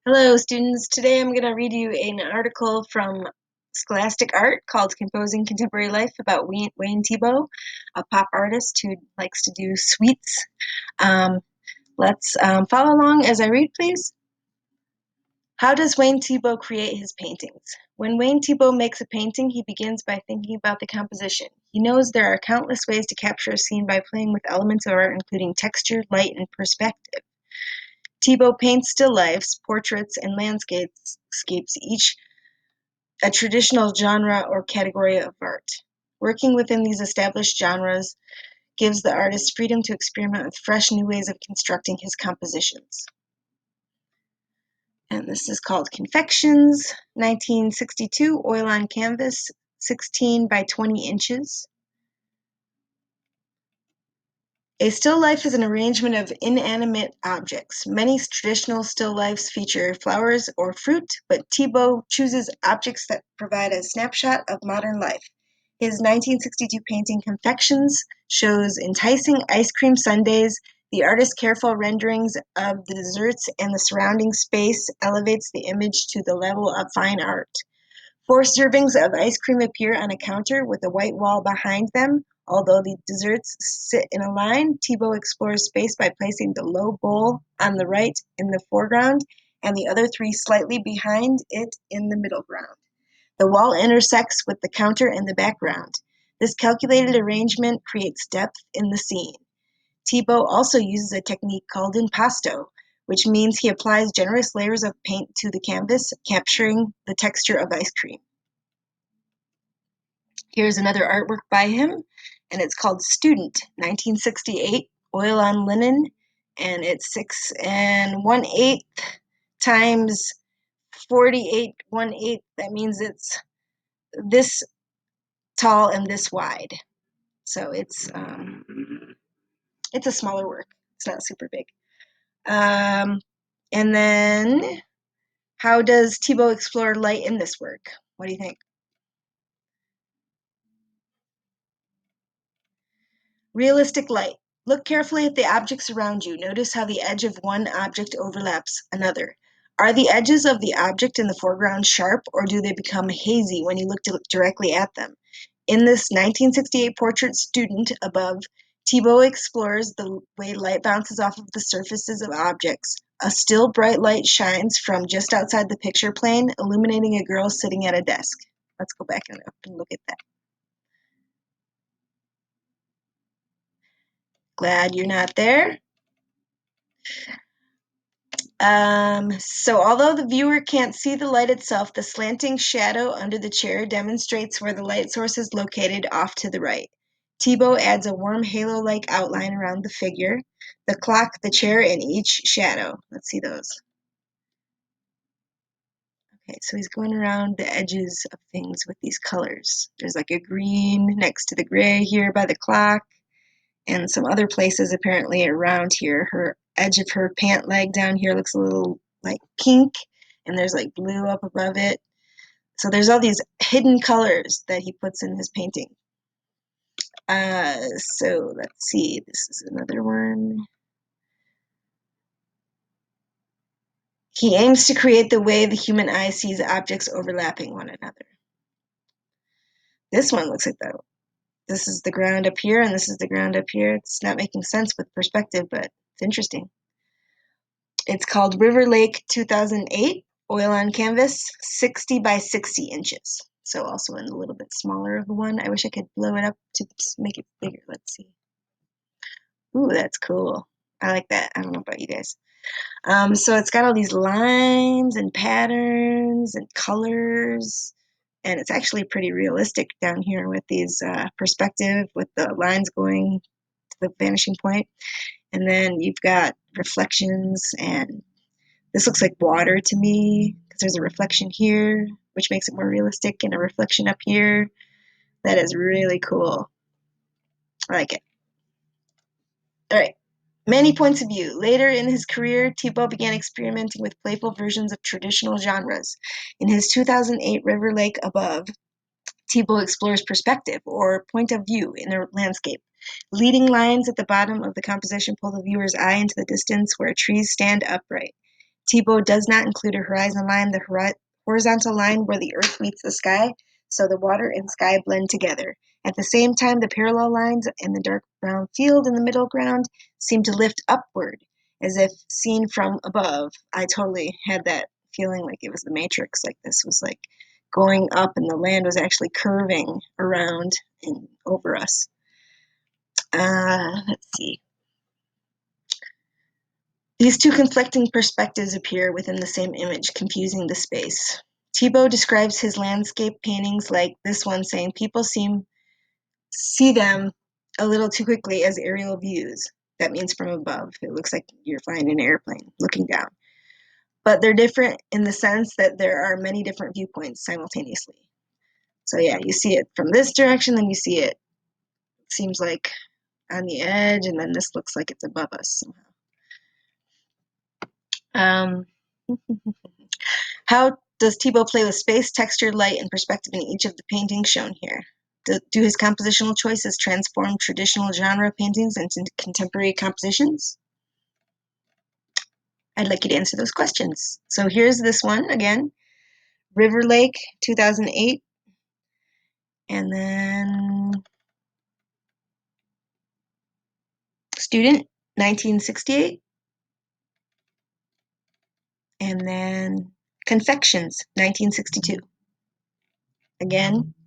Hello, students. Today I'm going to read you an article from Scholastic Art called Composing Contemporary Life about Wayne Tebow, a pop artist who likes to do sweets. Let's follow along as I read, please. How does Wayne Tebow create his paintings? When Wayne Tebow makes a painting, he begins by thinking about the composition. He knows there are countless ways to capture a scene by playing with elements of art, including texture, light, and perspective. Tebow paints still lifes, portraits, and landscapes, each a traditional genre or category of art. Working within these established genres gives the artist freedom to experiment with fresh new ways of constructing his compositions. And this is called Confections, 1962, oil on canvas, 16 by 20 inches. A still life is an arrangement of inanimate objects. Many traditional still lifes feature flowers or fruit, but Tebow chooses objects that provide a snapshot of modern life. His 1962 painting Confections shows enticing ice cream sundaes. The artist's careful renderings of the desserts and the surrounding space elevates the image to the level of fine art. 4 servings of ice cream appear on a counter with a white wall behind them. Although the desserts sit in a line, Tebow explores space by placing the low bowl on the right in the foreground and the other 3 slightly behind it in the middle ground. The wall intersects with the counter in the background. This calculated arrangement creates depth in the scene. Tebow also uses a technique called Impasto, which means he applies generous layers of paint to the canvas, capturing the texture of ice cream. Here's another artwork by him, and it's called Student, 1968, oil on linen, and it's 6 1/8 times 48 1/8. That means it's this tall and this wide. So it's a smaller work. It's not super big. And then, how does Tebow explore light in this work? What do you think? Realistic light. Look carefully at the objects around you. Notice how the edge of one object overlaps another. Are the edges of the object in the foreground sharp, or do they become hazy when you look directly at them? In this 1968 portrait Student above, Tebow explores the way light bounces off of the surfaces of objects. A still bright light shines from just outside the picture plane, illuminating a girl sitting at a desk. Let's go back and look at that. Glad you're not there. So although the viewer can't see the light itself, the slanting shadow under the chair demonstrates where the light source is located off to the right. Tebow adds a warm halo-like outline around the figure, the clock, the chair, and each shadow. Let's see those. Okay, so he's going around the edges of things with these colors. There's like a green next to the gray here by the clock, and some other places apparently around here. Her edge of her pant leg down here looks a little like pink, and there's like blue up above it. So there's all these hidden colors that he puts in his painting. So let's see, this is another one. He aims to create the way the human eye sees objects overlapping one another. This one looks like that. This is the ground up here, and this is the ground up here. It's not making sense with perspective, but it's interesting. It's called River Lake 2008, oil on canvas, 60 by 60 inches. So also in a little bit smaller of a one. I wish I could blow it up to make it bigger. Let's see. Ooh, that's cool. I like that. I don't know about you guys. So it's got all these lines and patterns and colors, and it's actually pretty realistic down here with these perspective with the lines going to the vanishing point. And then you've got reflections, and this looks like water to me because there's a reflection here, which makes it more realistic, and a reflection up here. That is really cool. I like it. All right. Many points of view. Later in his career, Tebow began experimenting with playful versions of traditional genres. In his 2008 River Lake Above, Tebow explores perspective, or point of view, in a landscape. Leading lines at the bottom of the composition pull the viewer's eye into the distance where trees stand upright. Tebow does not include a horizon line, the horizontal line where the earth meets the sky, so the water and sky blend together. At the same time, the parallel lines and the dark brown field in the middle ground seem to lift upward, as if seen from above. I totally had that feeling like it was the Matrix, like this was like going up and the land was actually curving around and over us. Let's see. These two conflicting perspectives appear within the same image, confusing the space. Tebow describes his landscape paintings like this one, saying people see them a little too quickly as aerial views. That means from above. It looks like you're flying an airplane looking down. But they're different in the sense that there are many different viewpoints simultaneously. So yeah, you see it from this direction, then you see it seems like on the edge, and then this looks like it's above us somehow. How does Tebow play with space, texture, light, and perspective in each of the paintings shown here? Do his compositional choices transform traditional genre paintings into contemporary compositions? I'd like you to answer those questions. So here's this one again, River Lake, 2008, and then Student, 1968, and then Confections, 1962. Again,